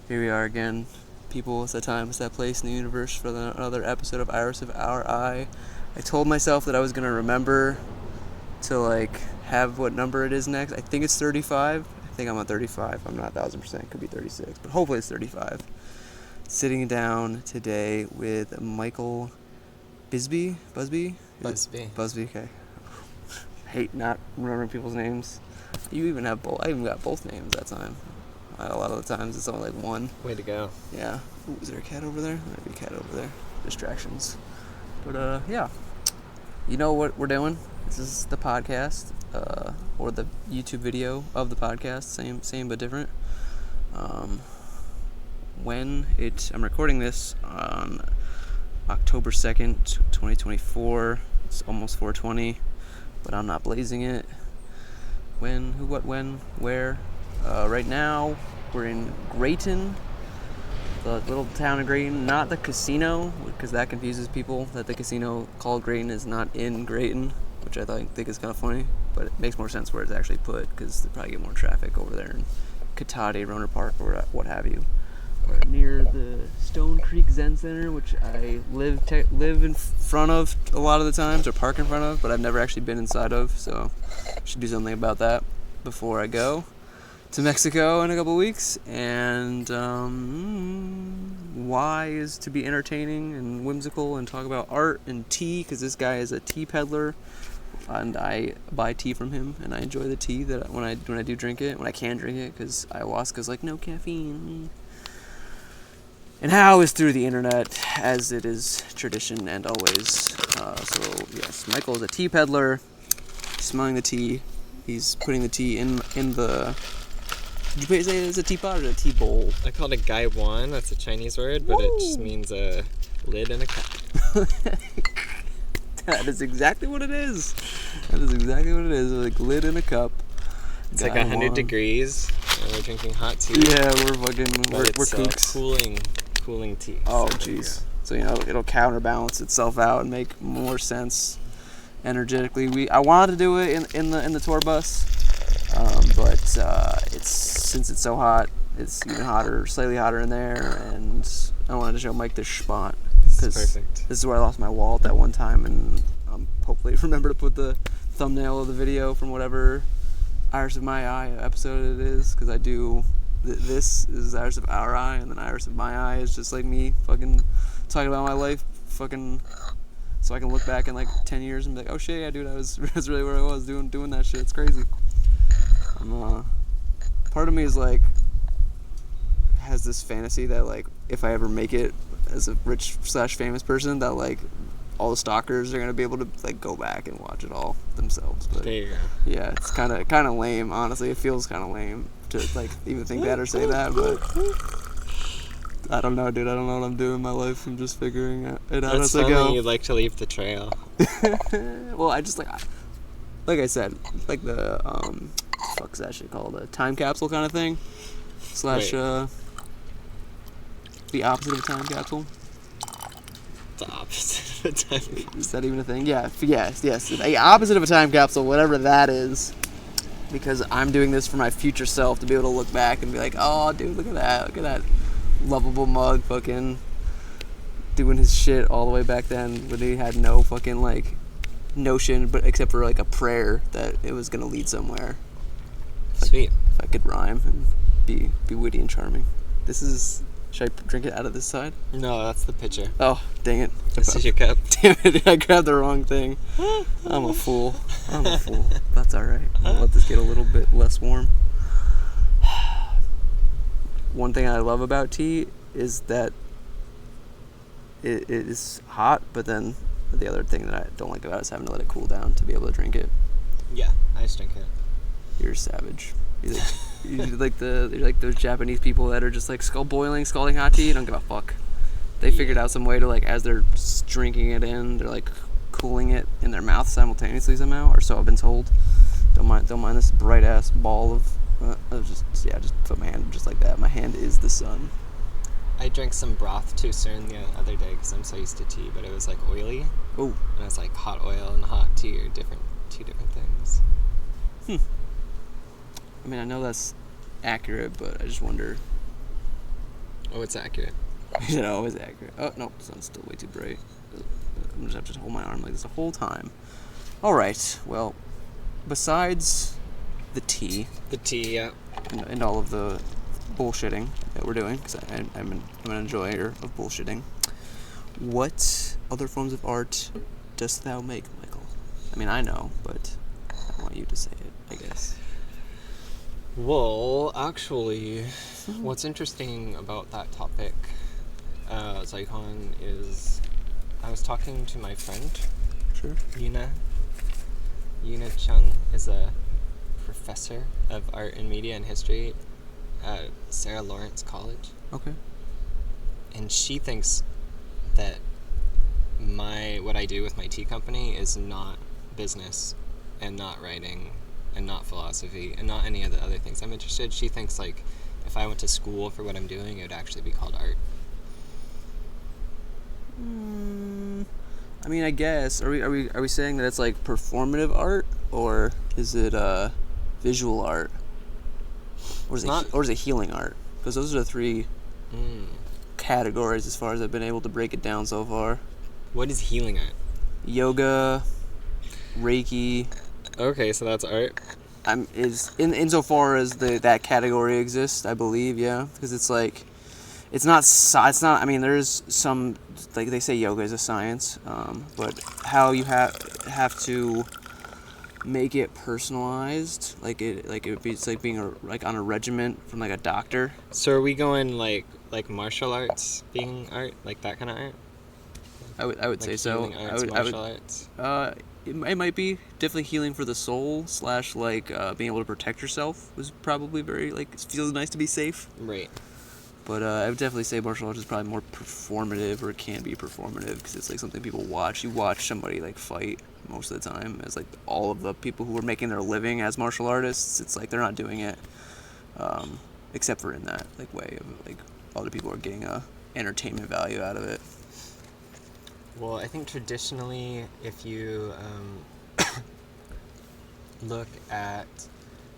Here we are again. People, it's that time, it's that place in the universe for another episode of Iris of Our Eye. I told myself that I was going to remember to, have what number it is next. I think it's 35. I think I'm on 35. I'm not 1,000%. Could be 36. But hopefully it's 35. Sitting down today with Michael Busby, okay. I hate not remembering people's names. You even have both. I even got both names that time. A lot of the times it's only one. Way to go. Yeah. Ooh, is there a cat over there? There might be a cat over there. Distractions. But yeah. You know what we're doing? This is the podcast, or the YouTube video of the podcast. Same but different. I'm recording this on October 2nd, 2024. It's almost 4:20, but I'm not blazing it. When, who, what, when, where. Right now, we're in Grayton, the little town of Grayton, not the casino, because that confuses people, that the casino called Grayton is not in Grayton, which I think is kind of funny, but it makes more sense where it's actually put, because they probably get more traffic over there in Cantwell, Roner Park, or what have you. We're near the Stone Creek Zen Center, which I live in front of a lot of the times, or park in front of, but I've never actually been inside of, so I should do something about that before I go to Mexico in a couple weeks. And why is to be entertaining and whimsical and talk about art and tea, because this guy is a tea peddler, and I buy tea from him, and I enjoy the tea that when I do drink it, when I can drink it, because ayahuasca's like no caffeine. And how is through the internet, as it is tradition and always. So yes, Michael is a tea peddler. He's smelling the tea. He's putting the tea in the. Did you say it's a teapot or a tea bowl? I call it a gaiwan. That's a Chinese word, but It just means a lid and a cup. That is exactly what it is. Like lid in a cup. It's like 100 degrees, and we're drinking hot tea. Yeah, we're kooks. Cooling tea. Oh, jeez. So it'll counterbalance itself out and make more sense energetically. I wanted to do it in the tour bus, but since it's so hot, it's even hotter, slightly hotter in there, and I wanted to show Mike this spot. Perfect. This is where I lost my wallet that one time, and hopefully remember to put the thumbnail of the video from whatever Iris of My Eye episode it is, because I do. This is Iris of Our Eye, and then Iris of My Eye is just like me fucking talking about my life, fucking, so I can look back in 10 years and be like, oh shit, yeah, dude, that's really where I was doing that shit. It's crazy. Part of me is has this fantasy that if I ever make it as a rich / famous person, that all the stalkers are gonna be able to go back and watch it all themselves. But there you go. Yeah, it's kind of lame. Honestly, it feels kind of lame to even think that or say that. But I don't know, dude. I don't know what I'm doing in my life. I'm just figuring it out as I go. You'd like to leave the trail. Well, I just like I said, the fuck's that shit called, a time capsule kind of thing / the opposite of a time capsule. The opposite of a time capsule. Is that even a thing? Yeah, yes. The opposite of a time capsule, whatever that is. Because I'm doing this for my future self, to be able to look back and be like, oh, dude, look at that lovable mug fucking doing his shit all the way back then when he had no fucking notion, but except for a prayer that it was gonna lead somewhere. Sweet. If I could rhyme and be witty and charming. Should I drink it out of this side? No, that's the pitcher. Oh, dang it. This is your cup. Damn it, I grabbed the wrong thing. I'm a fool. That's alright. I'll let this get a little bit less warm. One thing I love about tea is that it is hot, but then the other thing that I don't like about it is having to let it cool down to be able to drink it. Yeah, I just drink it. You're a savage. You're like those Japanese people that are just scalding hot tea. Don't give a fuck. They figured out some way to as they're drinking it in, they're cooling it in their mouth simultaneously somehow, or so I've been told. Don't mind this bright ass ball of just put my hand just like that. My hand is the sun. I drank some broth too soon the other day because I'm so used to tea, but it was oily. Oh. And it's hot oil and hot tea are two different things. I mean, I know that's accurate, but I just wonder Oh, it's accurate. You know, it's accurate. Oh, no, the sun's still way too bright. I'm just have to hold my arm like this the whole time. All right, well, besides the tea The tea, yeah. and all of the bullshitting that we're doing, because I'm an enjoyer of bullshitting, what other forms of art dost thou make, Michael? I mean, I know, but I want you to say it, I guess. Well, actually, what's interesting about that topic, Zycon, is I was talking to my friend, Sure. Yuna. Yuna Chung is a professor of art and media and history at Sarah Lawrence College. Okay. And she thinks that what I do with my tea company is not business and not writing and not philosophy and not any of the other things I'm interested. She thinks like if I went to school for what I'm doing, it would actually be called art. I mean, I guess are we saying that it's like performative art, or is it visual art, or is it healing art? Because those are the three categories as far as I've been able to break it down so far. What is healing art? Yoga, Reiki. Okay, so that's art. Is insofar as that category exists, I believe, yeah, because it's like. It's not. I mean, there's some, like they say, yoga is a science, but how you have to make it personalized, it's like being on a regiment from like a doctor. So are we going like martial arts being art, like that kind of art? I would like say so. Arts, martial arts. It might be definitely healing for the soul / like being able to protect yourself was probably very like it feels nice to be safe. Right. But I would definitely say martial arts is probably more performative, or it can be performative, because it's like something people watch. You watch somebody like fight most of the time, as like all of the people who are making their living as martial artists. It's like they're not doing it, except for in that like way of like other people are getting a entertainment value out of it. Well, I think traditionally, if you look at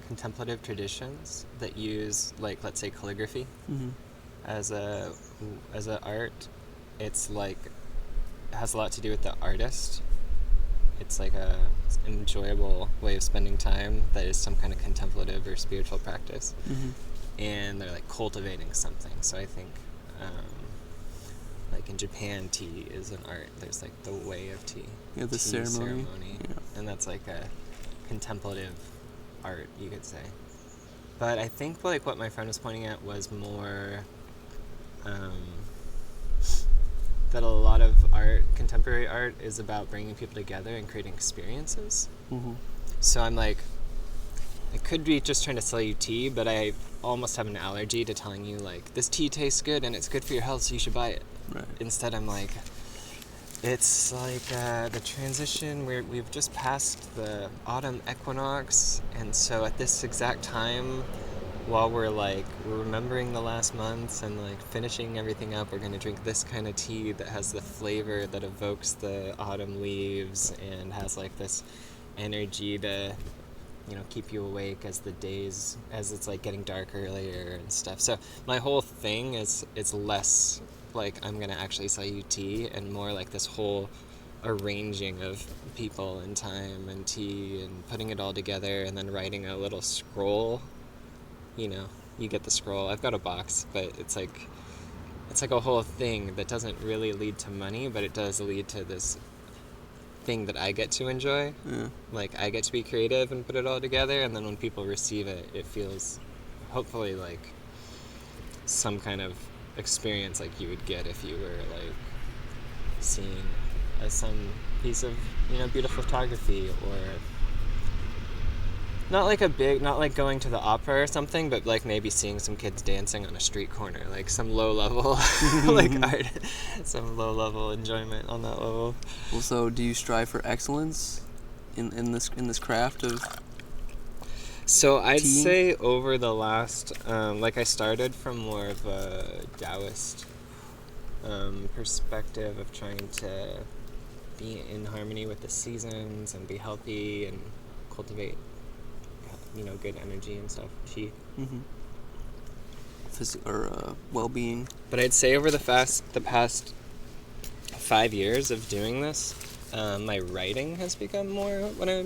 contemplative traditions that use, like, let's say calligraphy as a art, it's like it has a lot to do with the artist. It's like a enjoyable way of spending time that is some kind of contemplative or spiritual practice, and they're like cultivating something. So I think like in Japan, tea is an art. There's like the way of tea. Yeah, the tea ceremony. Yeah. And that's like a contemplative art, you could say. But I think like what my friend was pointing at was more that a lot of art, contemporary art, is about bringing people together and creating experiences. So I'm like, I could be just trying to sell you tea, but I almost have an allergy to telling you like, this tea tastes good and it's good for your health, so you should buy it. Right. Instead, I'm like, it's like the transition where we've just passed the autumn equinox, and so at this exact time, while we're remembering the last months and like finishing everything up, we're going to drink this kind of tea that has the flavor that evokes the autumn leaves and has like this energy to, you know, keep you awake as the days, as it's like getting dark earlier and stuff. So my whole thing is less like I'm gonna actually sell you tea, and more like this whole arranging of people and time and tea and putting it all together and then writing a little scroll. You know, you get the scroll. I've got a box, but it's like a whole thing that doesn't really lead to money, but it does lead to this thing that I get to enjoy. Yeah. Like I get to be creative and put it all together, and then when people receive it, it feels hopefully like some kind of experience like you would get if you were like seeing some piece of, you know, beautiful photography, or not like going to the opera or something, but like maybe seeing some kids dancing on a street corner, like some low level like art, some low level enjoyment on that level. Well, so do you strive for excellence in this craft of So I'd teeing? say over the last, like I started from more of a Taoist perspective of trying to be in harmony with the seasons and be healthy and cultivate, you know, good energy and stuff. well-being. But I'd say over the past 5 years of doing this, my writing has become more what I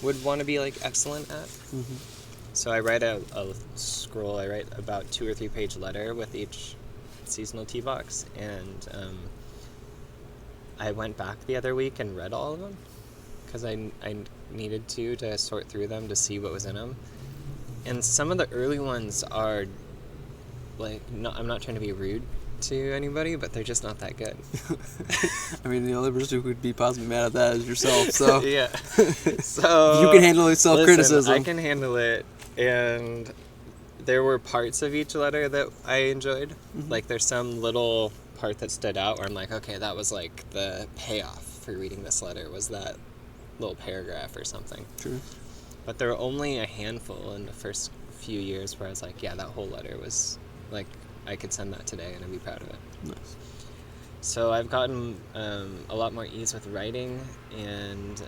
would want to be like excellent at. Mm-hmm. So I write I write about 2 or 3 page letter with each seasonal tea box, and I went back the other week and read all of them because I needed to sort through them to see what was in them. And some of the early ones are like, I'm not trying to be rude to anybody, but they're just not that good. I mean, the only person who would be possibly mad at that is yourself, so... Yeah. So... You can handle self-criticism. Listen, I can handle it, and there were parts of each letter that I enjoyed. Mm-hmm. Like, there's some little part that stood out where I'm like, okay, that was like the payoff for reading this letter, was that little paragraph or something. True. But there were only a handful in the first few years where I was like, yeah, that whole letter was like, I could send that today and I'd be proud of it. Nice. So I've gotten a lot more ease with writing, and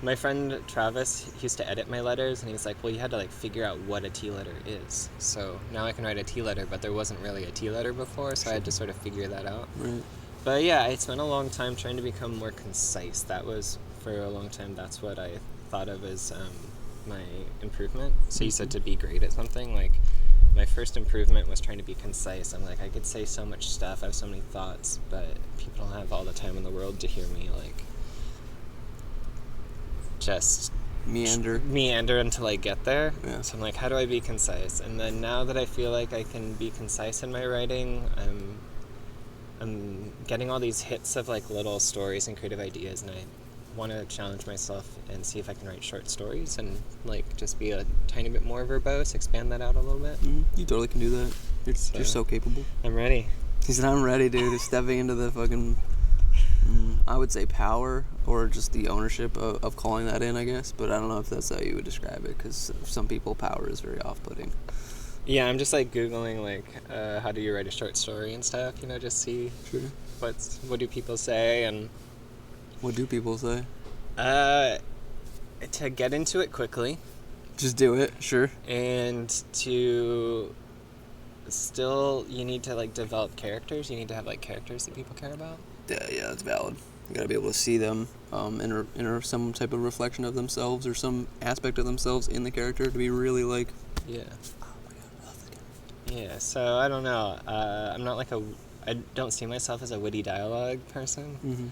my friend Travis, he used to edit my letters, and he was like, well, you had to like figure out what a tea letter is. So now I can write a tea letter, but there wasn't really a tea letter before, so I had to sort of figure that out. Right. But yeah, I spent a long time trying to become more concise. That was, for a long time, that's what I thought of as my improvement. So you said to be great at something, like my first improvement was trying to be concise. I'm like, I could say so much stuff, I have so many thoughts, but people don't have all the time in the world to hear me like just meander until I get there. Yeah. So I'm like, how do I be concise? And then now that I feel like I can be concise in my writing, I'm getting all these hits of like little stories and creative ideas, and I want to challenge myself and see if I can write short stories and like just be a tiny bit more verbose, expand that out a little bit. Mm-hmm. You totally can do that. You're so capable. I'm ready. He said, I'm ready, dude. Stepping into the fucking, I would say power, or just the ownership of calling that in, I guess. But I don't know if that's how you would describe it, because some people, power is very off-putting. Yeah, I'm just like Googling like how do you write a short story and stuff, just see what do people say. And what do people say? To get into it quickly. Just do it, sure. And to still, you need to like develop characters. You need to have like characters that people care about. Yeah, that's valid. You gotta be able to see them, enter some type of reflection of themselves or some aspect of themselves in the character to be really like... Yeah. Oh my god, I love the game. Yeah, so I don't know. I'm not like I don't see myself as a witty dialogue person. Mm-hmm.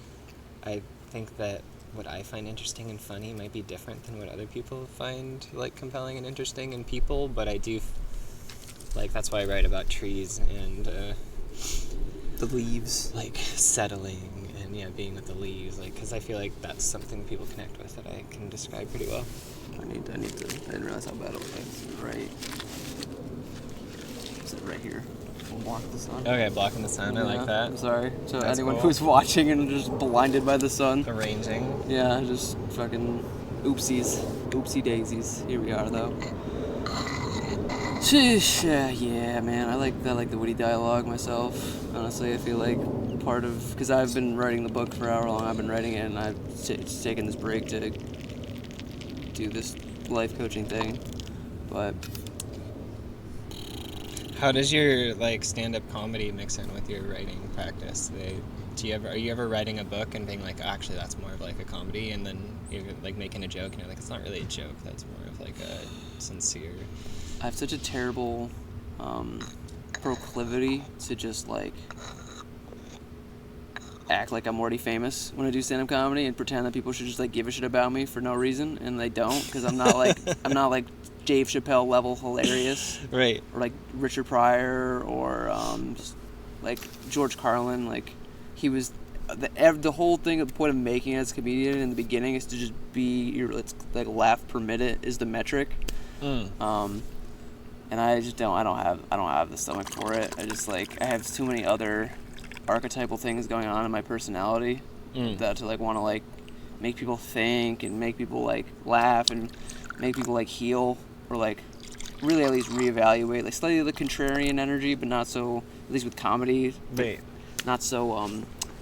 I think that what I find interesting and funny might be different than what other people find like compelling and interesting in people, but I do like, that's why I write about trees and the leaves, like settling and being with the leaves, like, because I feel like that's something people connect with that I can describe pretty well. I didn't realize how bad it was. Right. Is it right here? We'll block the sun. Okay, blocking the sun. Yeah, I like that. I'm sorry. So that's anyone cool. who's watching and just blinded by the sun. Arranging. Yeah, just fucking oopsies. Oopsie daisies. Here we are, though. Sheesh. Yeah, man. I like the witty dialogue myself. Honestly, I feel like part of... Because I've been writing the book for however long I've been writing it, and I've taken this break to do this life coaching thing. But... How does your like stand-up comedy mix in with your writing practice? Are you ever writing a book and being like, actually that's more of like a comedy, and then you're like making a joke and you're like, it's not really a joke, that's more of like a sincere... I have such a terrible proclivity to just like act like I'm already famous when I do stand-up comedy and pretend that people should just like give a shit about me for no reason, and they don't, because I'm not like Dave Chappelle level hilarious, right? Or like Richard Pryor, or like George Carlin. Like, he was the whole thing. The point of making it as a comedian in the beginning is to just be it's like laugh per minute is the metric. And I just don't have the stomach for it. I just like, I have too many other archetypal things going on in my personality that to like want to like make people think and make people like laugh and make people like heal, or like really at least reevaluate, like slightly the contrarian energy, but not so, at least with comedy, not so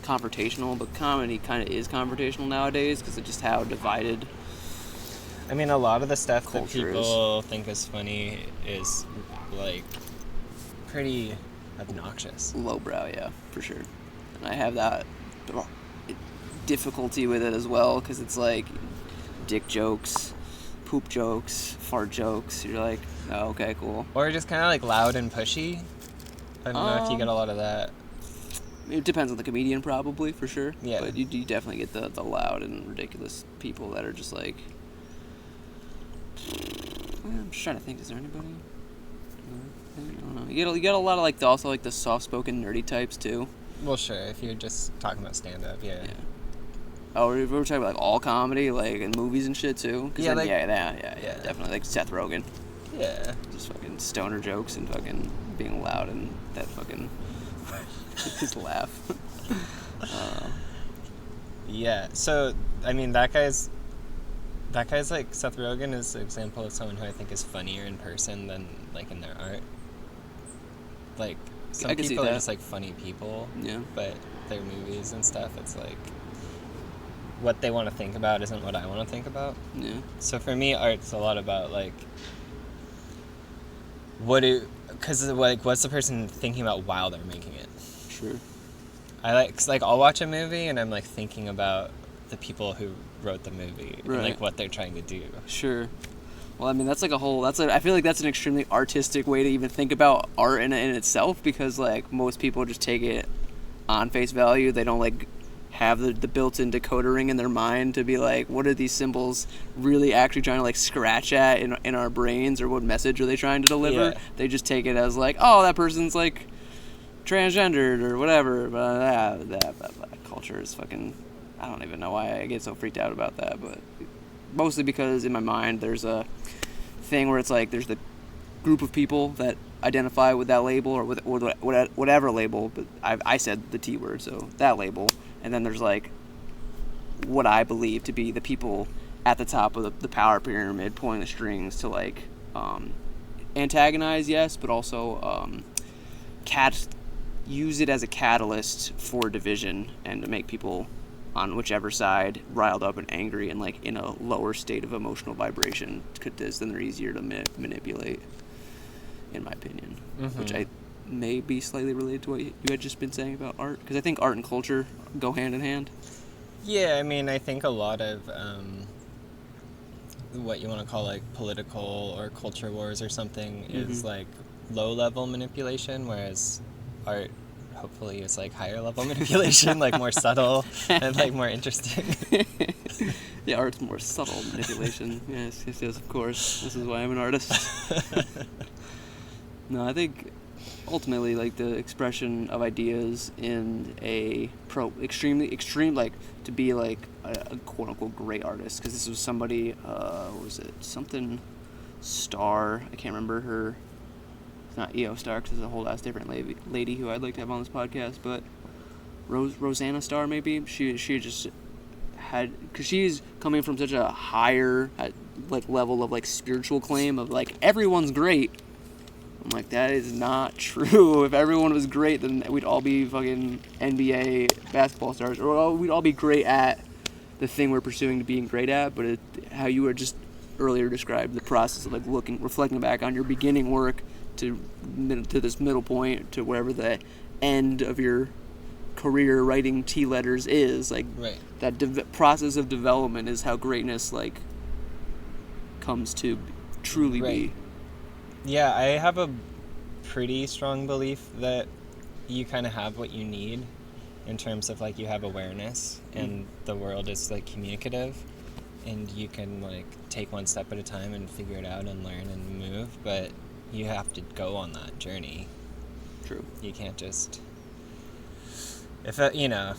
confrontational. But comedy kind of is confrontational nowadays because of just how divided I mean, a lot of the stuff that culture people think is funny is, like, pretty obnoxious. Lowbrow, yeah, for sure. And I have that difficulty with it as well, because it's like dick jokes, poop jokes, fart jokes. You're like, oh, okay, cool. Or just kind of, like, loud and pushy. I don't know if you get a lot of that. It depends on the comedian, probably, for sure. Yeah. But you definitely get the loud and ridiculous people that are just like... I'm just trying to think, is there anybody? I don't know. You get a lot of, like, also, like, the soft-spoken, nerdy types, too. Well, sure, if you're just talking about stand-up, yeah. Oh, we're talking about, like, all comedy, like, in movies and shit, too? Yeah, like, yeah, definitely. Like, Seth Rogen. Yeah. Just fucking stoner jokes and fucking being loud and that fucking... just laugh. Yeah, so, I mean, that guy's like, Seth Rogen is an example of someone who I think is funnier in person than, like, in their art. Like, some people are just, like, funny people. Yeah. But their movies and stuff, it's like, what they want to think about isn't what I want to think about. Yeah. So for me, art's a lot about, like, because, like, what's the person thinking about while they're making it? Sure. Cause, like, I'll watch a movie and I'm, like, thinking about the people who wrote the movie and, like, what they're trying to do. Sure. Well, I mean, that's like I feel like that's an extremely artistic way to even think about art in itself, because, like, most people just take it on face value. They don't, like, have the built-in decoder ring in their mind to be like, what are these symbols really actually trying to, like, scratch at in our brains, or what message are they trying to deliver? Yeah. They just take it as, like, oh, that person's, like, transgendered or whatever. But that culture is fucking... I don't even know why I get so freaked out about that, but mostly because in my mind there's a thing where it's like there's the group of people that identify with that label, or with whatever label, but I said the T word, so that label, and then there's, like, what I believe to be the people at the top of the power pyramid pulling the strings to, like, antagonize, yes, but also use it as a catalyst for division and to make people on whichever side riled up and angry and, like, in a lower state of emotional vibration, because then they're easier to manipulate, in my opinion. Mm-hmm. Which I may be slightly related to what you had just been saying about art, because I think art and culture go hand in hand. Yeah, I mean, I think a lot of what you want to call, like, political or culture wars or something is, like, low-level manipulation, whereas art hopefully is, like, higher level manipulation, like, more subtle and, like, more interesting. Yeah, art's more subtle manipulation. Yes, of course. This is why I'm an artist. No, I think ultimately, like, the expression of ideas in a extreme, like, to be, like, a quote unquote great artist, because this was somebody, what was it? Something Star. I can't remember her. Not E.O. Star, because it's a whole ass different lady who I'd like to have on this podcast, but Rosanna Star, maybe. She just had, because she's coming from such a higher, like, level of, like, spiritual claim of, like, everyone's great. I'm like, that is not true. If everyone was great, then we'd all be fucking NBA basketball stars, or we'd all be great at the thing we're pursuing to being great at. But how you were just earlier described, the process of, like, reflecting back on your beginning work to this middle point, to wherever the end of your career writing T letters is, like, right. That process of development is how greatness, like, comes to truly be. Yeah, I have a pretty strong belief that you kind of have what you need in terms of, like, you have awareness and the world is, like, communicative, and you can, like, take one step at a time and figure it out and learn and move, but you have to go on that journey. True. You can't just... If you know,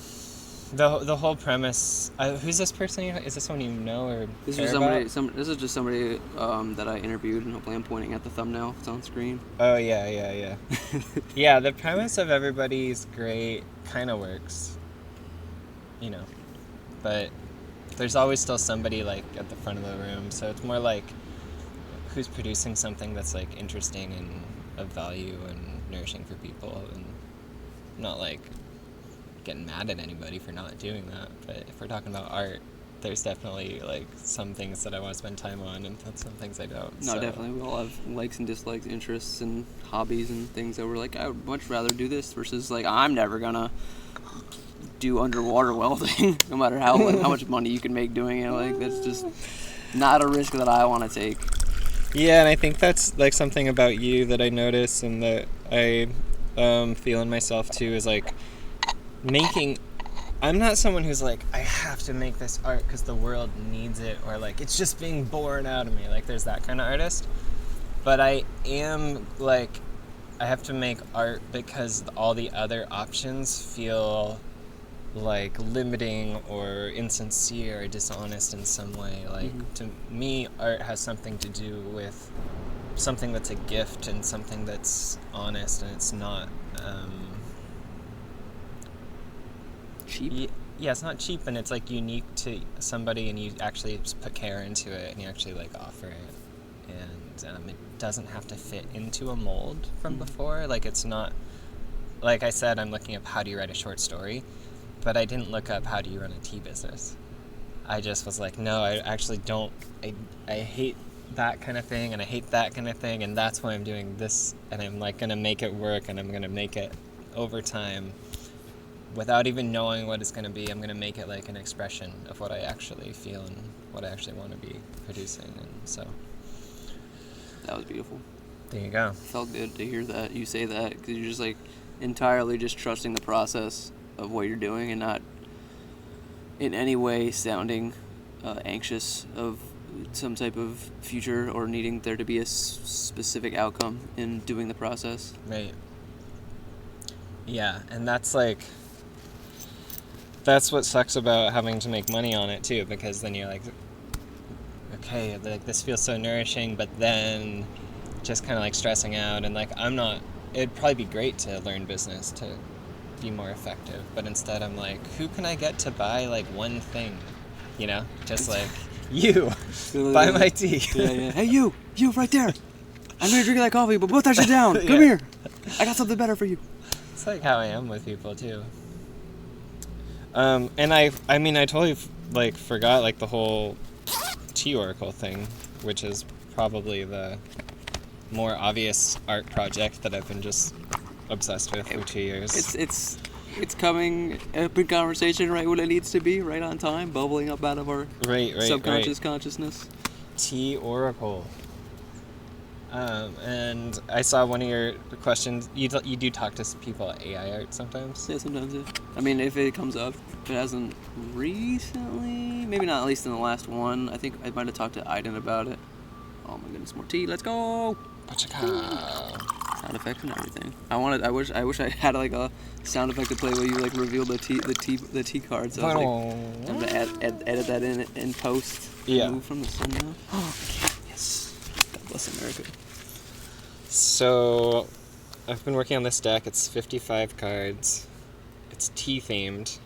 the whole premise... who's this person? Is this someone you know or this care is about? This is just somebody that I interviewed, and hopefully I'm pointing at the thumbnail. It's on screen. Oh, yeah. Yeah, the premise of everybody's great kind of works. You know. But there's always still somebody, like, at the front of the room, so it's more like who's producing something that's, like, interesting and of value and nourishing for people, and not, like, getting mad at anybody for not doing that. But if we're talking about art, there's definitely like some things that I want to spend time on and some things I don't. No, so. definitely. We all have likes and dislikes, interests and hobbies and things that we're like, I would much rather do this versus like, I'm never gonna do underwater welding, no matter how much money you can make doing it. Like, that's just not a risk that I want to take. Yeah, and I think that's like something about you that I notice and that I feel in myself too, is like I'm not someone who's like, I have to make this art because the world needs it, or like it's just being born out of me. Like, there's that kind of artist. But I am like, I have to make art because all the other options feel like limiting or insincere or dishonest in some way. Like, to me, art has something to do with something that's a gift and something that's honest, and it's not Cheap? Yeah, it's not cheap, and it's like unique to somebody, and you actually put care into it, and you actually like offer it, and it doesn't have to fit into a mold from before. Like, it's not, like I said, I'm looking up how do you write a short story, but I didn't look up how do you run a tea business. I just was like, no, I actually don't. I hate that kind of thing, and I hate that kind of thing, and that's why I'm doing this, and I'm like gonna make it work, and I'm gonna make it over time. Without even knowing what it's going to be, I'm going to make it like an expression of what I actually feel and what I actually want to be producing. And so That was beautiful. there you go. It felt good to hear that you say that, because you're just like entirely just trusting the process of what you're doing and not in any way sounding anxious of some type of future or needing there to be a specific outcome in doing the process. Right. Yeah, and that's like, that's what sucks about having to make money on it too, because then you're like, okay, like this feels so nourishing, but then just kind of like stressing out, and like it'd probably be great to learn business to be more effective, but instead I'm like, who can I get to buy like one thing, just like you buy my tea. Yeah. Hey, you right there, I know you're drinking that coffee, but put that shit down. Come here, I got something better for you. It's like how I am with people too. And I totally like forgot like the whole tea oracle thing, which is probably the more obvious art project that I've been just obsessed with for 2 years. It's coming up in conversation right when it needs to be, right on time, bubbling up out of our subconscious consciousness. Tea oracle. And I saw one of your questions. You do talk to people at AI art sometimes? Yeah, sometimes, yeah. I mean, if it comes up, if it hasn't recently, maybe not at least in the last one. I think I might have talked to Aiden about it. Oh my goodness, more tea, let's go! Sound effects and everything. I wish I had like a sound effect to play where you like reveal the tea cards. So I was like, I'm gonna edit that in post. Yeah. Move from the sun now. Yes. God bless America. So, I've been working on this deck. It's 55 cards. It's tea themed.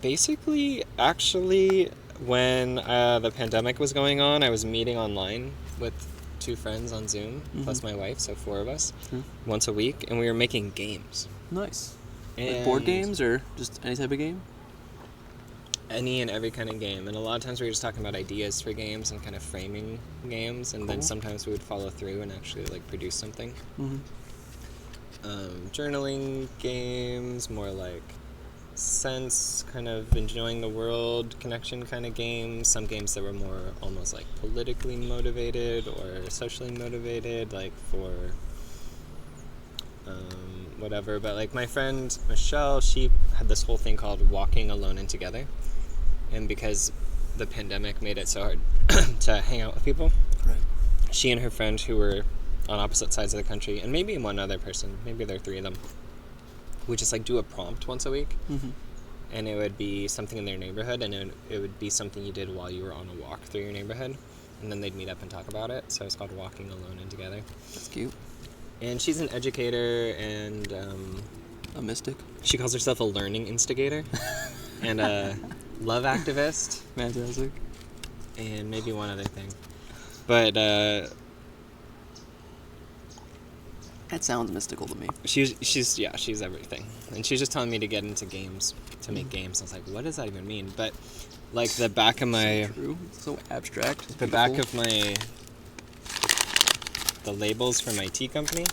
Basically, actually, when the pandemic was going on, I was meeting online with 2 friends on Zoom, plus my wife, so 4 of us, once a week, and we were making games. Nice. Like board games or just any type of game? Any and every kind of game, and a lot of times we were just talking about ideas for games and kind of framing games, and then sometimes we would follow through and actually like produce something. Journaling games, more like sense, kind of enjoying the world connection kind of games. Some games that were more almost like politically motivated or socially motivated, like for whatever. But like my friend Michelle, she had this whole thing called Walking Alone and Together. And because the pandemic made it so hard to hang out with people, right, she and her friend, who were on opposite sides of the country, and maybe one other person, maybe there are 3 of them, would just like do a prompt once a week. And it would be something in their neighborhood, and it would be something you did while you were on a walk through your neighborhood, and then they'd meet up and talk about it. So it's called Walking Alone and Together. That's cute. And she's an educator and a mystic. She calls herself a learning instigator and a love activist. Fantastic. And maybe one other thing. But That sounds mystical to me. She's everything. And she's just telling me to get into games, to make games. I was like, what does that even mean? But like the back of my... So true. It's so abstract. It's the back of my... the labels for my tea company,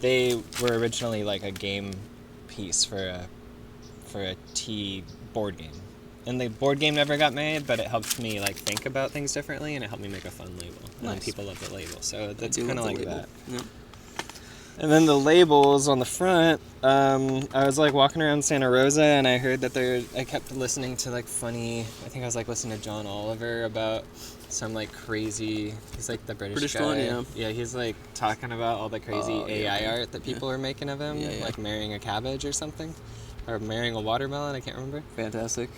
they were originally like a game piece for a tea board game. And the board game never got made, but it helped me like think about things differently, and it helped me make a fun label. Nice. And people love the label, so that's kind of like that. Yep. And then the labels on the front, I was like walking around Santa Rosa, and I heard that I kept listening to like funny, I think I was like listening to John Oliver about some like crazy, he's like the British guy. One, yeah. Yeah, he's like talking about all the crazy AI art that people are making of him, like marrying a cabbage or something, or marrying a watermelon, I can't remember. Fantastic.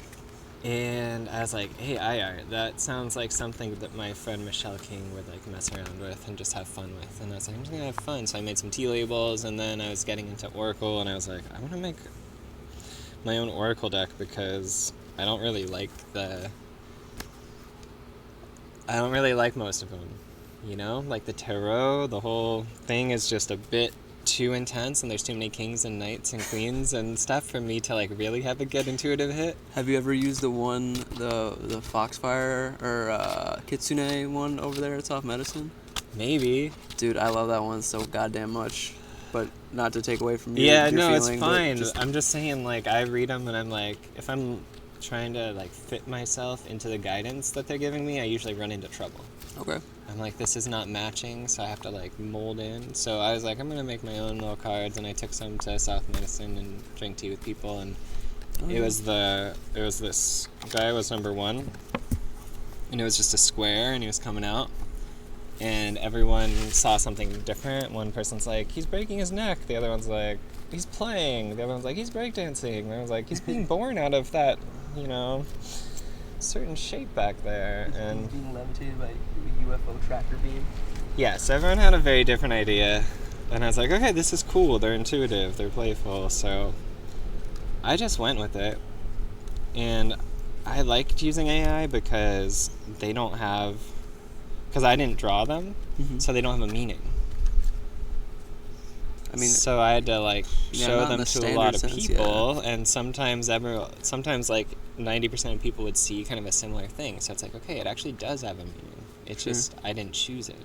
And I was like, hey, art, that sounds like something that my friend Michelle King would like mess around with and just have fun with. And I was like, I'm just gonna have fun. So I made some tea labels, and then I was getting into Oracle, and I was like, I want to make my own Oracle deck because I don't really like most of them. You know, like the tarot, the whole thing is just a bit too intense, and there's too many kings and knights and queens and stuff for me to like really have a good intuitive hit. Have you ever used the Foxfire or Kitsune one over there at Soft Medicine? Maybe. Dude, I love that one so goddamn much. But not to take away from you. Yeah, your no, feeling, it's fine. just... I'm just saying, like, I read them and I'm like, if I'm trying to like fit myself into the guidance that they're giving me, I usually run into trouble. Okay. I'm like, this is not matching, so I have to like mold in. So I was like, I'm gonna make my own little cards, and I took some to South Medicine and drank tea with people, and it was this guy was number 1, and it was just a square, and he was coming out, and everyone saw something different. One person's like, he's breaking his neck. The other one's like, he's playing. The other one's like, he's breakdancing. The other one's like, he's being born out of that, certain shape back there. And being levitated by a UFO tractor beam. Yes, everyone had a very different idea. And I was like, okay, this is cool. They're intuitive. They're playful. So I just went with it. And I liked using AI because because I didn't draw them, so they don't have a meaning. I mean, so I had to like show them to a lot of people, and sometimes like 90% of people would see kind of a similar thing. So it's like, okay, it actually does have a meaning. It's just I didn't choose it.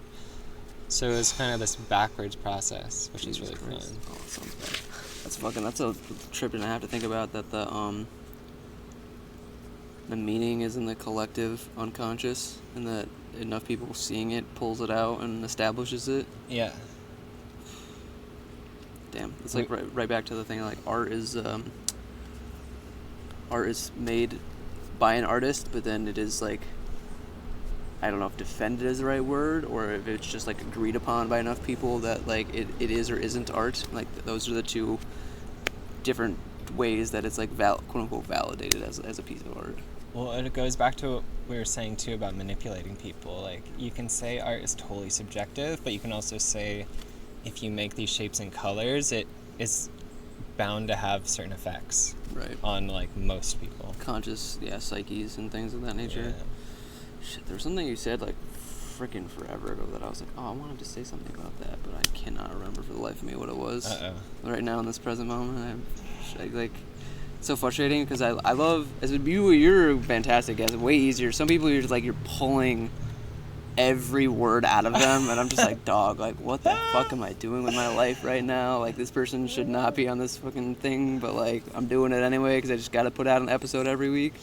So it was kind of this backwards process, which is really fun. Oh, that sounds bad. That's a trip, and I have to think about that. The meaning is in the collective unconscious, and that enough people seeing it pulls it out and establishes it. Yeah. Damn, it's like right back to the thing, like art is made by an artist, but then it is like, I don't know if defended is the right word, or if it's just like agreed upon by enough people that like it is or isn't art. Like those are the two different ways that it's like quote unquote validated as a piece of art. Well, it goes back to what we were saying too about manipulating people. Like you can say art is totally subjective, but you can also say, if you make these shapes and colors, it is bound to have certain effects on like most people. Conscious, psyches and things of that nature. Yeah. Shit, there was something you said like freaking forever ago that I was like, oh, I wanted to say something about that, but I cannot remember for the life of me what it was. Right now in this present moment, I like, it's so frustrating because I love, as you're fantastic, it's way easier. Some people you're just like, you're pulling every word out of them, and I'm just like, dog, like what the fuck am I doing with my life right now? Like this person should not be on this fucking thing, but like I'm doing it anyway because I just got to put out an episode every week.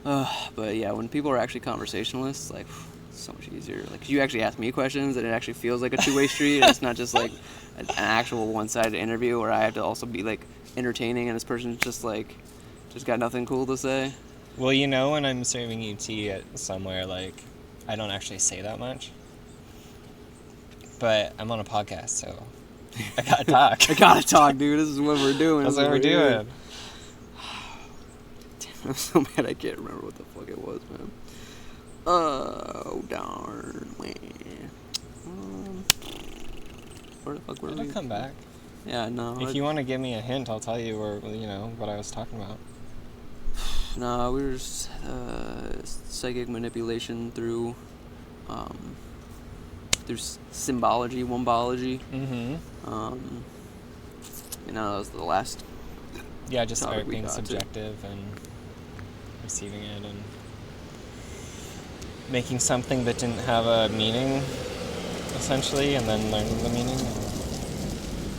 But yeah, when people are actually conversationalists, like it's so much easier. Like you actually ask me questions, and it actually feels like a two-way street. And it's not just like an actual one-sided interview where I have to also be like entertaining, and this person's just got nothing cool to say. Well, when I'm serving you tea at somewhere, like I don't actually say that much, but I'm on a podcast, so I gotta talk. I gotta talk, dude. This is what we're doing. That's what we're doing. I'm so mad I can't remember what the fuck it was, man. Oh, darn, man. Where the fuck were we? It'll come back. Yeah, no. If you want to give me a hint, I'll tell you what I was talking about. No, we were just psychic manipulation through there's symbology, wombology. That was the last. Yeah, just topic art we being got to. subjective and receiving it and making something that didn't have a meaning, essentially, and then learning the meaning.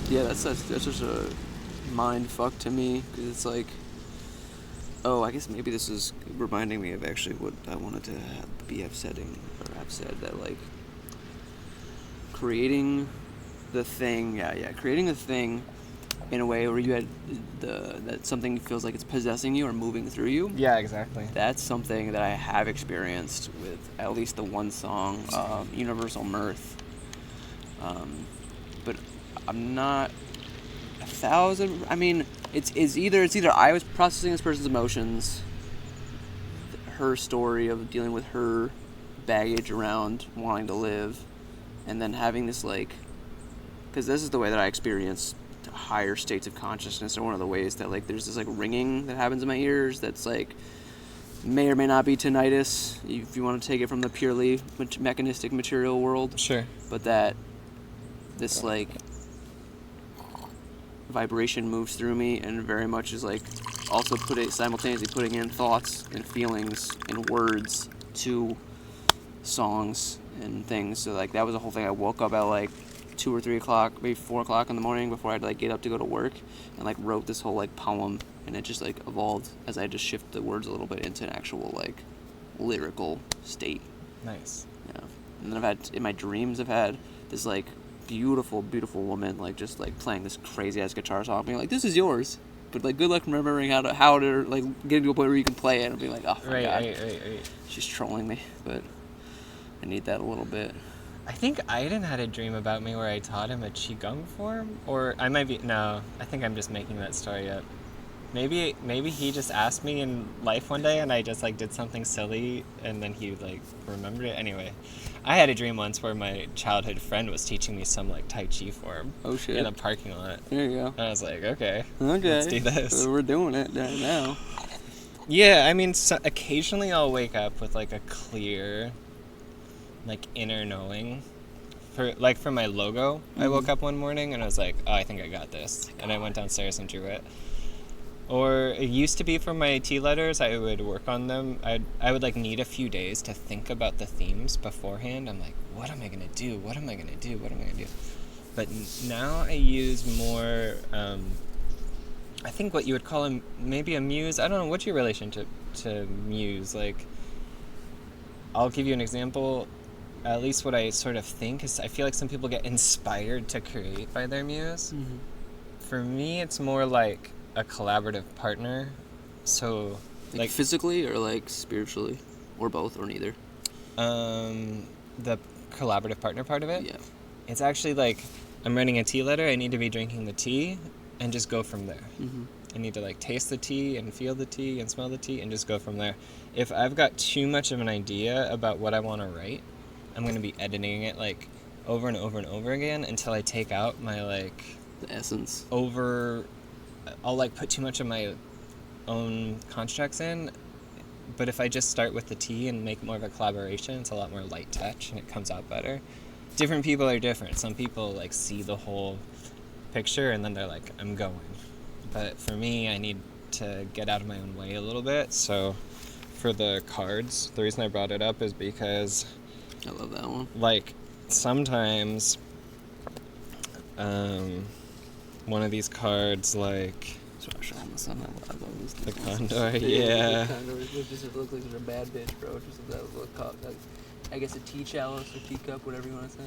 Yeah, that's such a mind fuck to me, because it's like, oh, I guess maybe this is reminding me of actually what I wanted to have said, that like creating the thing in a way where you had that something feels like it's possessing you or moving through you. Yeah, exactly. That's something that I have experienced with at least the one song, Universal Mirth. But I'm not 1,000. I mean, it's either I was processing this person's emotions, her story of dealing with her baggage around wanting to live, and then having this like, because this is the way that I experience higher states of consciousness, or one of the ways that like there's this like ringing that happens in my ears that's like may or may not be tinnitus if you want to take it from the purely mechanistic material world. Sure. But that this like vibration moves through me and very much is like also simultaneously putting in thoughts and feelings and words to songs and things. So like that was the whole thing. I woke up at like 2 or 3 o'clock, maybe 4 o'clock in the morning before I had to like get up to go to work, and like wrote this whole like poem, and it just like evolved as I just shifted the words a little bit into an actual like lyrical state. Nice. Yeah. And then in my dreams I've had this like beautiful woman like just like playing this crazy ass guitar song, being like, this is yours, but like good luck remembering how to like get to a point where you can play it, and be like, oh my god, right. she's trolling me, but I need that a little bit. I think Aiden had a dream about me where I taught him a Qigong form, or I might be, no, I think I'm just making that story up. Maybe he just asked me in life one day and I just like did something silly and then he like remembered it. Anyway, I had a dream once where my childhood friend was teaching me some like Tai Chi form. Oh shit. In a parking lot. There you go. And I was like, okay, let's do this. So we're doing it right now. Yeah, I mean, so occasionally I'll wake up with like a clear, like inner knowing. For my logo, I woke up one morning and I was like, oh, I think I got this. And I went downstairs and drew it. Or it used to be for my T letters, I would work on them. I would like need a few days to think about the themes beforehand. I'm like, what am I going to do? What am I going to do? What am I going to do? But now I use more, I think what you would call maybe a muse. I don't know, what's your relationship to muse? Like, I'll give you an example. At least what I sort of think is, I feel like some people get inspired to create by their muse. Mm-hmm. For me, it's more like a collaborative partner. So like physically or like spiritually, or both, or neither? The collaborative partner part of it? Yeah. It's actually like, I'm writing a tea letter, I need to be drinking the tea and just go from there. Mm-hmm. I need to like taste the tea and feel the tea and smell the tea and just go from there. If I've got too much of an idea about what I want to write, I'm going to be editing it like over and over and over again until I take out my like the essence. I'll like put too much of my own constructs in. But if I just start with the tea and make more of a collaboration, it's a lot more light touch and it comes out better. Different people are different. Some people like see the whole picture and then they're like, I'm going. But for me, I need to get out of my own way a little bit. So for the cards, the reason I brought it up is because I love that one. Like, sometimes one of these cards, like the condor, yeah. The condor just look like such a bad bitch, bro. Just that look, like, I guess a tea chalice or teacup, whatever you want to say.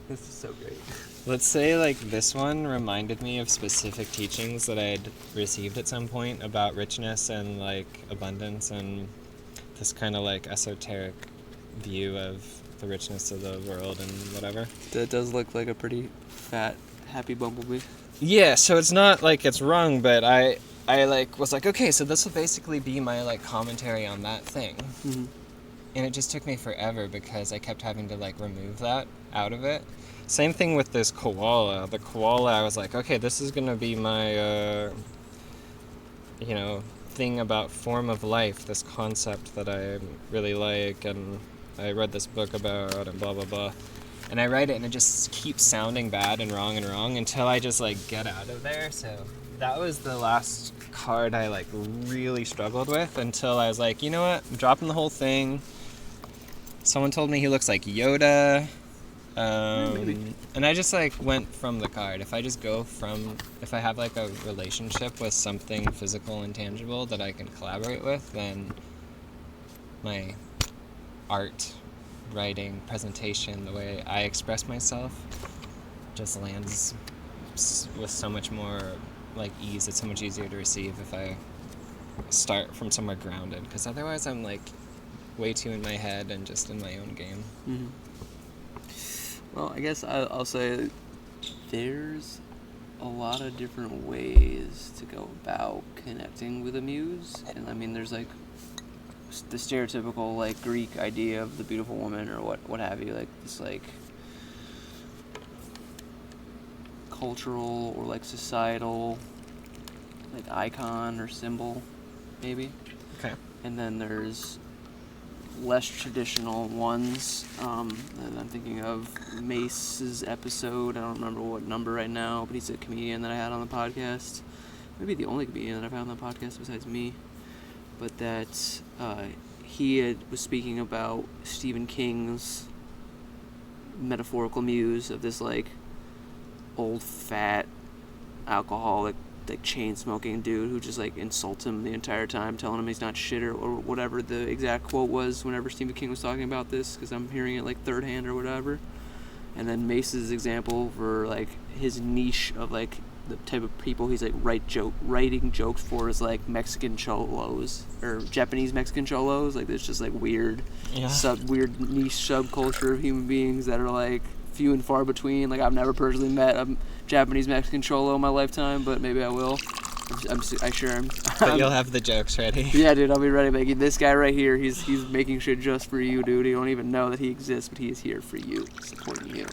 This is so great. Let's say like this one reminded me of specific teachings that I'd received at some point about richness and like abundance and this kind of like esoteric view of the richness of the world and whatever. That does look like a pretty fat, happy bumblebee. Yeah, so it's not like it's wrong, but I like was like, okay, so this will basically be my like commentary on that thing. Mm-hmm. And it just took me forever because I kept having to like remove that out of it. Same thing with this koala. The koala, I was like, okay, this is gonna be my thing about form of life, this concept that I really like, and I read this book about and blah blah blah. And I write it, and it just keeps sounding bad and wrong until I just, like, get out of there. So that was the last card I, like, really struggled with until I was like, you know what? I'm dropping the whole thing. Someone told me he looks like Yoda. Maybe. And I just, like, went from the card. If I have, like, a relationship with something physical and tangible that I can collaborate with, then my art, writing, presentation, the way I express myself just lands with so much more, like, ease. It's so much easier to receive if I start from somewhere grounded, because otherwise I'm, like, way too in my head and just in my own game. Mm-hmm. Well, I guess I'll say there's a lot of different ways to go about connecting with a muse. And I mean, there's like the stereotypical like Greek idea of the beautiful woman or what have you, like this like cultural or like societal like icon or symbol, maybe. Okay. And then there's less traditional ones. And I'm thinking of Mace's episode. I don't remember what number right now, but he's a comedian that I had on the podcast. Maybe the only comedian that I've had on the podcast besides me. But that he was speaking about Stephen King's metaphorical muse of this like old fat alcoholic like chain smoking dude who just like insults him the entire time, telling him he's not shit or whatever the exact quote was whenever Stephen King was talking about this, because I'm hearing it like third hand or whatever. And then Mace's example for like his niche of like the type of people he's like writing jokes for is like Mexican cholos or Japanese Mexican cholos. Like there's just like weird weird niche subculture of human beings that are like few and far between. Like I've never personally met a Japanese Mexican cholo in my lifetime, but maybe I will. I'm sure. But you'll have the jokes ready. Yeah, dude, I'll be ready. Making this guy right here. He's making shit just for you, dude. You don't even know that he exists, but he is here for you, supporting you.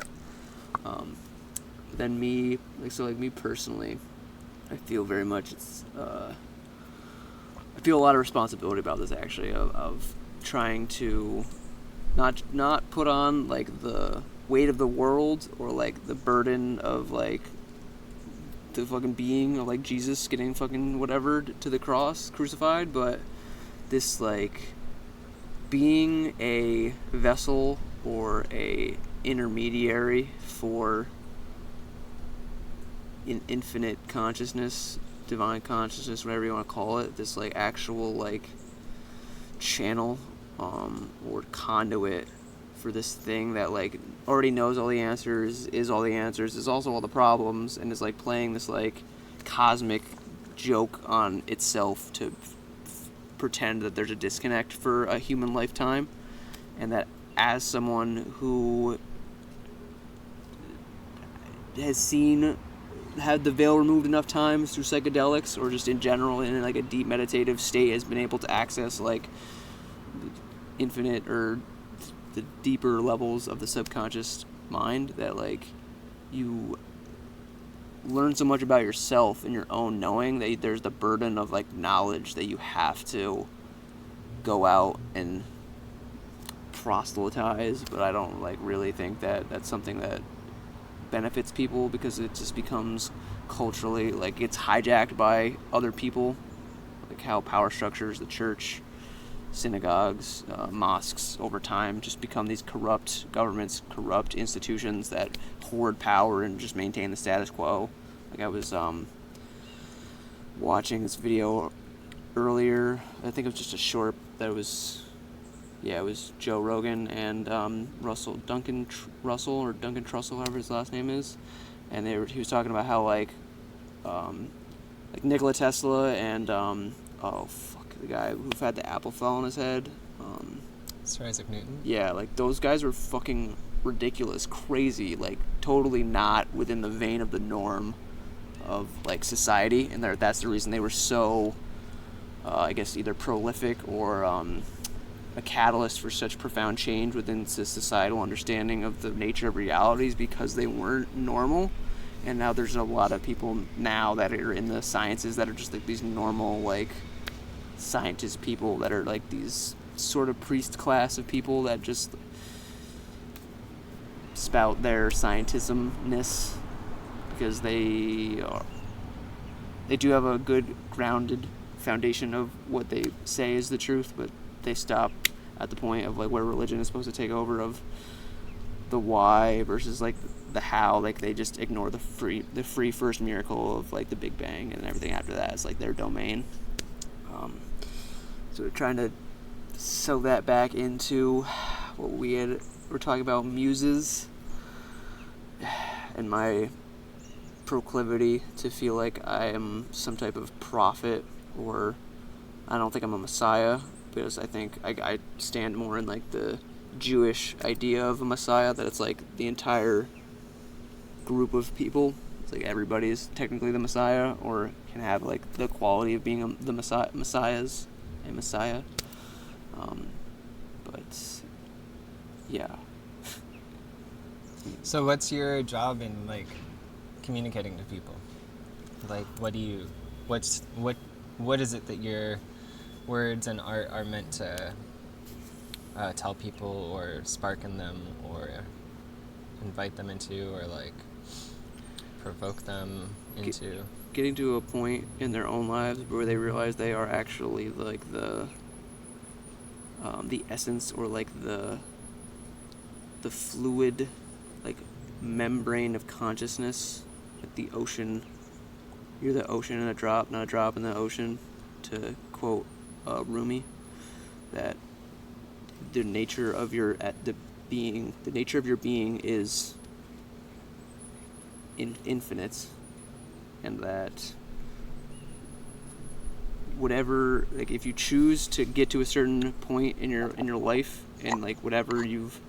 Then me, me personally, I feel very much I feel a lot of responsibility about this actually of trying to not put on like the weight of the world or like the burden of like the fucking being of like Jesus getting fucking whatever to the cross crucified, but this like being a vessel or a intermediary for an infinite consciousness, divine consciousness, whatever you want to call it, this like actual like channel or conduit for this thing that like already knows all the answers, is all the answers, is also all the problems, and is like playing this like cosmic joke on itself to pretend that there's a disconnect for a human lifetime. And that as someone who has had the veil removed enough times through psychedelics or just in general in like a deep meditative state, has been able to access like infinite or the deeper levels of the subconscious mind, that like you learn so much about yourself and your own knowing that there's the burden of like knowledge that you have to go out and proselytize. But I don't like really think that that's something that benefits people, because it just becomes culturally like it's hijacked by other people, like how power structures, the church, synagogues, mosques over time just become these corrupt governments, corrupt institutions that hoard power and just maintain the status quo. Like I was watching this video earlier, I think it was just a short that was, it was Joe Rogan and Duncan Trussell, however his last name is, and he was talking about how like Nikola Tesla and the guy who had the apple fell on his head. Sir Isaac Newton? Yeah, like those guys were fucking ridiculous, crazy, like totally not within the vein of the norm of like society, and that's the reason they were so, I guess, either prolific or a catalyst for such profound change within societal understanding of the nature of realities, because they weren't normal. And now there's a lot of people now that are in the sciences that are just like these normal like scientist people that are like these sort of priest class of people that just spout their scientismness, because they do have a good grounded foundation of what they say is the truth, but they stop at the point of like where religion is supposed to take over, of the why versus like the how. Like they just ignore the free first miracle of like the Big Bang, and everything after that is like their domain. So we're trying to sew that back into what we're talking about, muses, and my proclivity to feel like I am some type of prophet, or I don't think I'm a messiah, because I think I stand more in like the Jewish idea of a messiah, that it's like the entire group of people. It's like everybody's technically the messiah, or can have like the quality of being the messiah's a messiah. But yeah. So what's your job in like communicating to people? Like what is it that your words and art are meant to tell people, or spark in them, or invite them into, or like provoke them into? Getting to a point in their own lives where they realize they are actually like the essence, or like the fluid, like membrane of consciousness, like the ocean. You're the ocean in a drop, not a drop in the ocean, to quote Rumi. That the nature of your being is infinite, and that whatever, like if you choose to get to a certain point in your life, and like whatever you've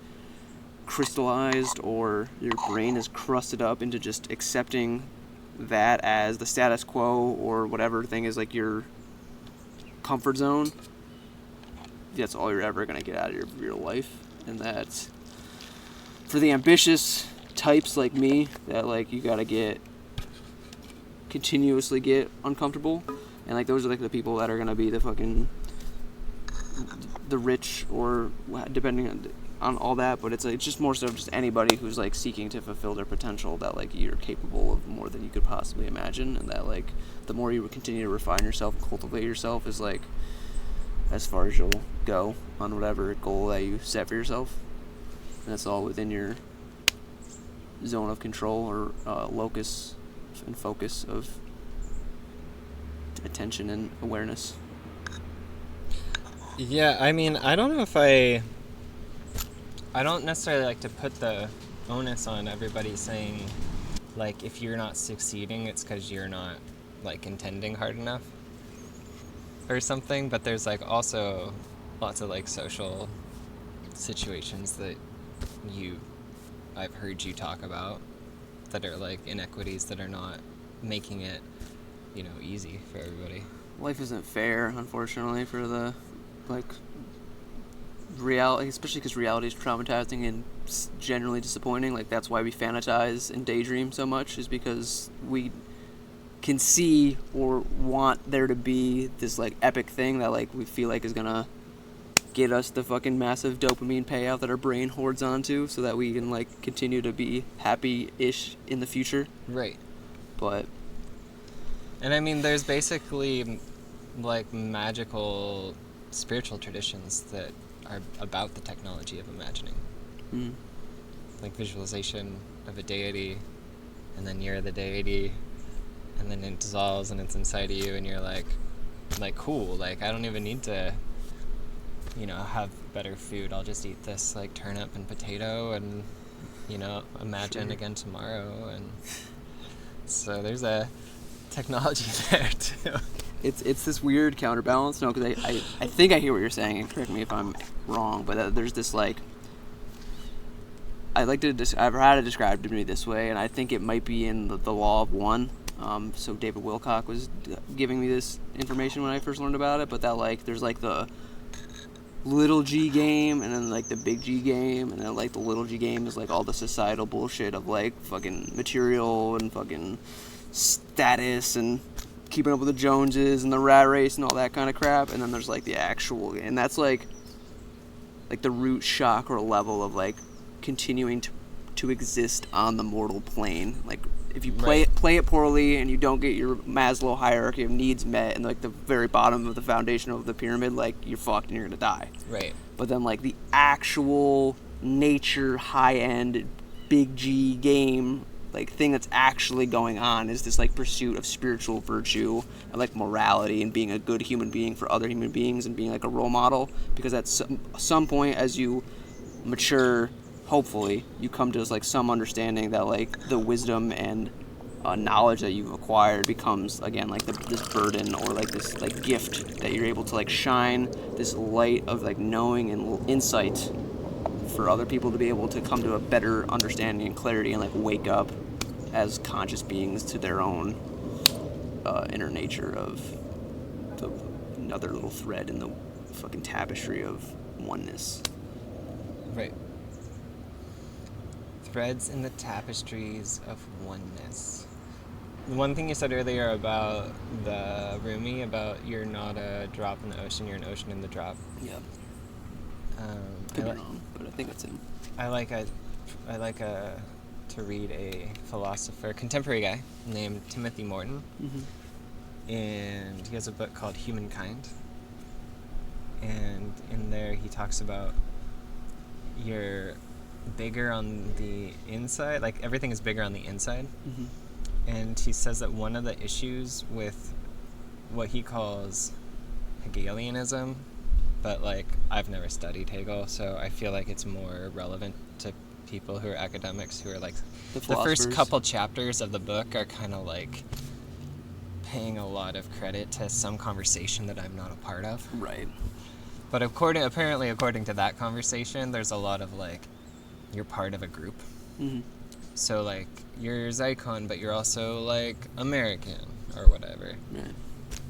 crystallized, or your brain is crusted up into just accepting that as the status quo, or whatever thing is like your comfort zone, that's all you're ever going to get out of your life. And that's for the ambitious types like me, that like you got to continuously get uncomfortable. And like those are like the people that are going to be the rich, or depending on all that. But it's just more so just anybody who's like seeking to fulfill their potential, that like you're capable of more than you could possibly imagine, and that like the more you continue to refine yourself and cultivate yourself is like as far as you'll go on whatever goal that you set for yourself. And that's all within your zone of control, or locus and focus of attention and awareness. Yeah, I mean, I don't necessarily like to put the onus on everybody saying, like, if you're not succeeding, it's because you're not, like, intending hard enough or something. But there's, like, also lots of, like, social situations that I've heard you talk about that are, like, inequities that are not making it, easy for everybody. Life isn't fair, unfortunately, for the, like, reality, especially because reality is traumatizing and generally disappointing. Like, that's why we fantasize and daydream so much, is because we can see or want there to be this, like, epic thing that, like, we feel like is gonna get us the fucking massive dopamine payout that our brain hoards onto, so that we can, like, continue to be happy-ish in the future. Right. But... And I mean, there's basically, like, magical spiritual traditions that are about the technology of imagining. Like visualization of a deity, and then you're the deity, and then it dissolves and it's inside of you, and you're like cool, like I don't even need to have better food. I'll just eat this like turnip and potato and imagine again tomorrow. And so there's a technology there too. It's this weird counterbalance, no, because I think I hear what you're saying, and correct me if I'm wrong, but there's this, like, I've had it described to me this way, and I think it might be in the law of one. So David Wilcock was giving me this information when I first learned about it, but that, like, there's, like, the little G game, and then, like, the big G game, and then, like, the little G game is, like, all the societal bullshit of, like, fucking material and fucking status and keeping up with the Joneses and the rat race and all that kind of crap. And then there's like the actual, and that's like the root chakra level of like continuing to exist on the mortal plane. Like, if you play it poorly and you don't get your Maslow hierarchy of needs met and, like, the very bottom of the foundation of the pyramid, like, you're fucked and you're gonna die. Right. But then, like, the actual nature, high-end, big G game, like, thing that's actually going on is this, like, pursuit of spiritual virtue and, like, morality and being a good human being for other human beings and being, like, a role model. Because at some point, as you mature, hopefully, you come to, like, some understanding that, like, the wisdom and knowledge that you've acquired becomes, again, like, this burden or, like, this, like, gift that you're able to, like, shine this light of, like, knowing and insight for other people to be able to come to a better understanding and clarity and, like, wake up as conscious beings to their own inner nature of another little thread in the fucking tapestry of oneness. Right. Threads in the tapestries of oneness. The one thing you said earlier about the Rumi, about you're not a drop in the ocean, you're an ocean in the drop. Yeah. Could be wrong, but I think that's him. I like to read a philosopher, contemporary guy named Timothy Morton, and he has a book called Humankind. And in there he talks about you're bigger on the inside, like everything is bigger on the inside. And he says that one of the issues with what he calls Hegelianism, but, like, I've never studied Hegel, so I feel like it's more relevant to people who are academics who are, like, the first couple chapters of the book are kind of, like, paying a lot of credit to some conversation that I'm not a part of. Right. But apparently according to that conversation, there's a lot of, like, you're part of a group. So, like, you're Zycon, but you're also, like, American or whatever. Right.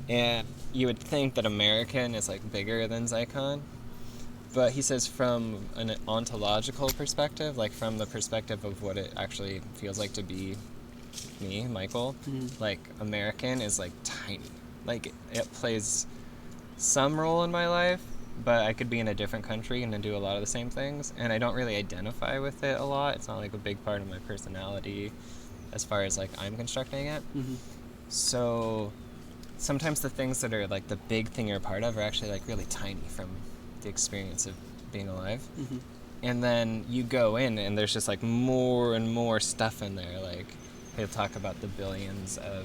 And you would think that American is, like, bigger than Zycon. But he says from an ontological perspective, like from the perspective of what it actually feels like to be me, Michael, like, American is, like, tiny. Like, it plays some role in my life, but I could be in a different country and do a lot of the same things, and I don't really identify with it a lot. It's not, like, a big part of my personality as far as, like, I'm constructing it. So sometimes the things that are, like, the big thing you're a part of are actually, like, really tiny from the experience of being alive. And then you go in and there's just, like, more and more stuff in there. Like, he'll talk about the billions of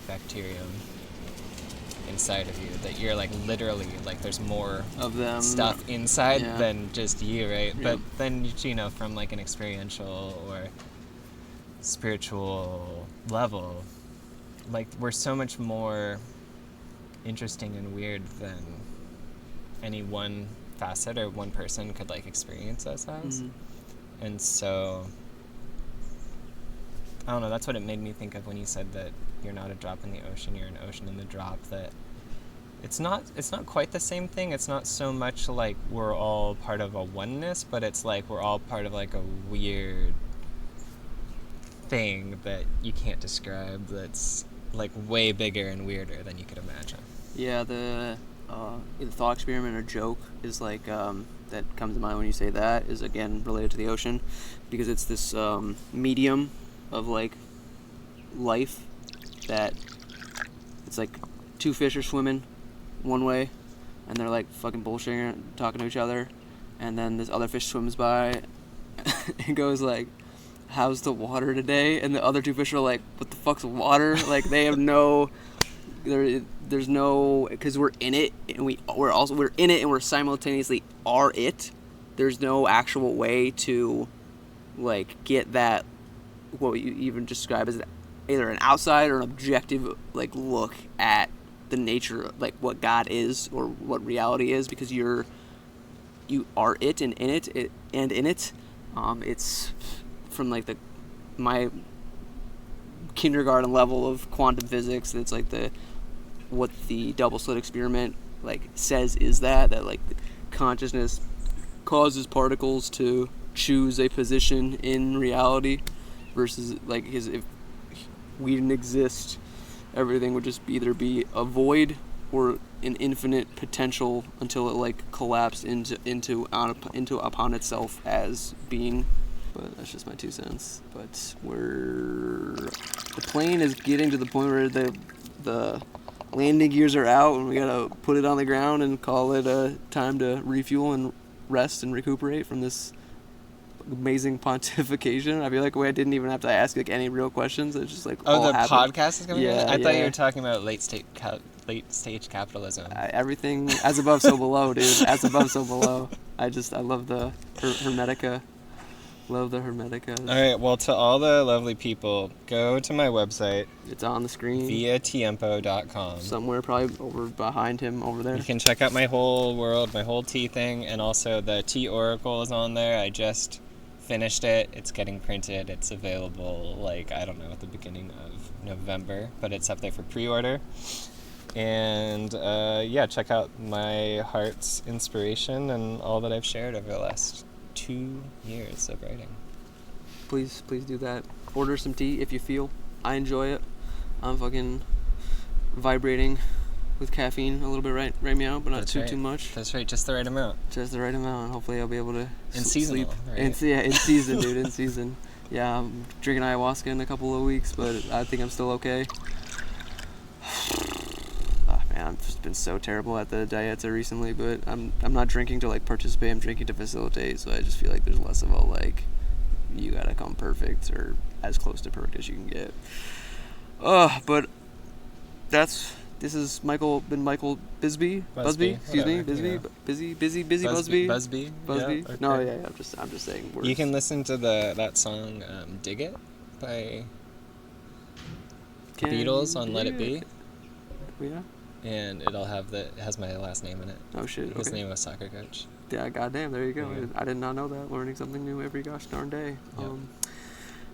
bacterium inside of you, that you're, like, literally, like, there's more of them stuff inside than just you, right? Yeah. But then, you know, from, like, an experiential or spiritual level, like, we're so much more interesting and weird than any one facet or one person could, like, experience us as. And so, I don't know, that's what it made me think of when you said that you're not a drop in the ocean, you're an ocean in the drop. That it's not quite the same thing. It's not so much like we're all part of a oneness, but it's like we're all part of, like, a weird thing that you can't describe, that's, like, way bigger and weirder than you could imagine. Yeah, the either thought experiment or joke is, like, that comes to mind when you say that, is, again, related to the ocean, because it's this medium of, like, life that it's like two fish are swimming one way and they're, like, fucking bullshitting, talking to each other, and then this other fish swims by and goes, like, how's the water today? And the other two fish are like, what the fuck's water? Like, they have no, there's no, because we're in it, and we're in it, and we're simultaneously are it. There's no actual way to, like, get that, what you even describe as either an outside or an objective, like, look at the nature, like, what God is or what reality is, because you are it and in it, and in it. It's from, like, my kindergarten level of quantum physics. It's like what the double slit experiment, like, says is that like, consciousness causes particles to choose a position in reality, versus, like, if we didn't exist, everything would just either be a void or an infinite potential until it, like, collapsed into upon itself as being but that's just my 2 cents. But the plane is getting to the point where the landing gears are out, and we gotta put it on the ground and call it time to refuel and rest and recuperate from this amazing pontification. I feel like I didn't even have to ask like any real questions. It's just like all the happened. podcast is coming in? I thought you were talking about late stage capitalism. Everything as above, so below, dude. As above, so below. I love the Hermetica. Love the Hermetica. All right, well, to all the lovely people, go to my website. It's on the screen. viatiempo.com. Somewhere probably over behind him over there. You can check out my whole world, my whole tea thing, and also the tea oracle is on there. I just finished it. It's getting printed. It's available, at the beginning of November, but it's up there for pre-order. And, check out my heart's inspiration and all that I've shared over the last 2 years of writing. Please do that. Order some tea if you feel. I enjoy it. I'm fucking vibrating with caffeine a little bit right meow, but not too much. That's right, just the right amount. Just the right amount, and hopefully I'll be able to seasonal, sleep. right? In season, dude, in season. Yeah, I'm drinking ayahuasca in a couple of weeks, but I think I'm still okay. Oh, man, I've just been so terrible at the dieta recently, but I'm not drinking to participate. I'm drinking to facilitate. So I just feel like there's less of a you gotta come perfect or as close to perfect as you can get. But this is Michael Busby. Busby. Yeah, okay. No, yeah, I'm just saying words. You can listen to that song "Dig It" by the Beatles on Let It Be. Yeah. And it has my last name in it. Oh shit. His name was soccer coach. Yeah, goddamn, there you go. Yeah. I did not know that. Learning something new every gosh darn day. Yep.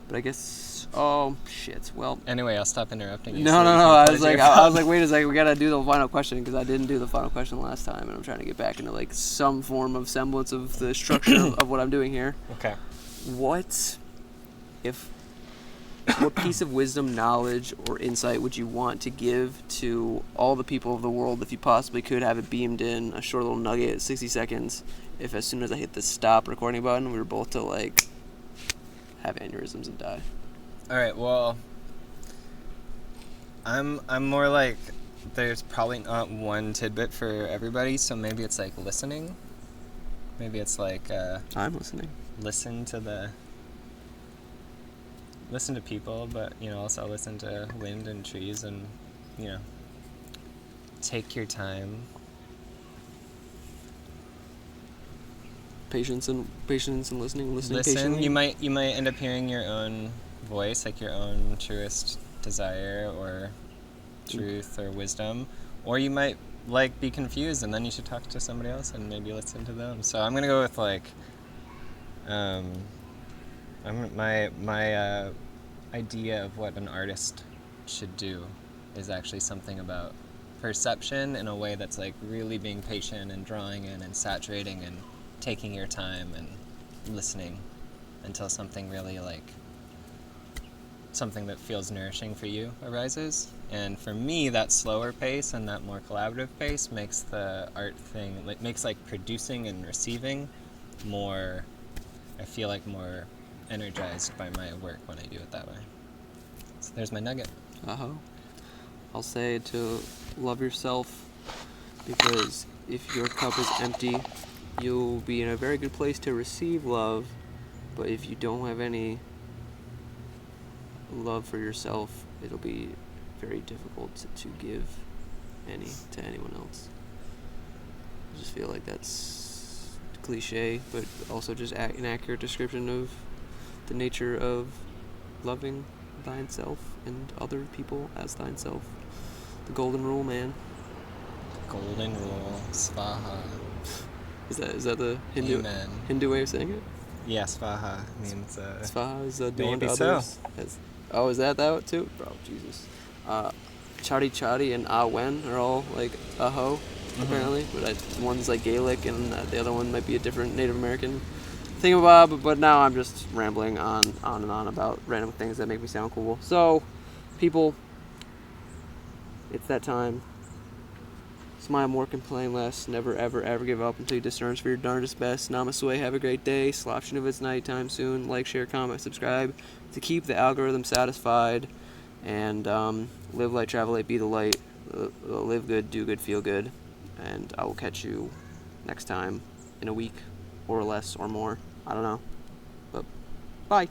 But I guess, oh shit. Well. Anyway, I'll stop interrupting you. No. I was like, wait a second. We gotta do the final question because I didn't do the final question last time, and I'm trying to get back into some form of semblance of the structure of what I'm doing here. Okay. What piece of wisdom, knowledge, or insight would you want to give to all the people of the world if you possibly could have it beamed in a short little nugget, 60 seconds, if as soon as I hit the stop recording button, we were both to have aneurysms and die? All right, well, I'm more there's probably not one tidbit for everybody, so maybe it's listening. Maybe it's I'm listening. Listen to people, but also listen to wind and trees, and take your time. Patience and listening Listen. patiently. You might end up hearing your own voice, your own truest desire or truth or wisdom, or you might be confused, and then you should talk to somebody else and maybe listen to them. So I'm gonna go with my idea of what an artist should do is actually something about perception in a way that's really being patient and drawing in and saturating and taking your time and listening until something really something that feels nourishing for you arises. And for me, that slower pace and that more collaborative pace makes the art thing, makes producing and receiving more, I feel more energized by my work when I do it that way. So there's my nugget. I'll say to love yourself, because if your cup is empty, you'll be in a very good place to receive love, but if you don't have any love for yourself, it'll be very difficult to give any to anyone else. I just feel like that's cliche, but also just an accurate description of the nature of loving thine self and other people as thine self. The golden rule, man. Golden rule, svaha. Is that the Amen. Hindu way of saying it? Yeah, svaha means Svaha is doing maybe to others. So. Is that too? Bro, Jesus. Chadi Chadi and Awen are all aho, apparently. But one's Gaelic, and the other one might be a different Native American thingamabob. But now I'm just rambling on and on about random things that make me sound cool. So, people, it's that time. Smile more, complain less. Never, ever, ever give up until you discerns for your darndest best. Namaste. Have a great day. Sloption if it's nighttime soon. Like, share, comment, subscribe to keep the algorithm satisfied. And live light, travel light, be the light. Live good, do good, feel good. And I will catch you next time in a week or less or more. I don't know. But bye.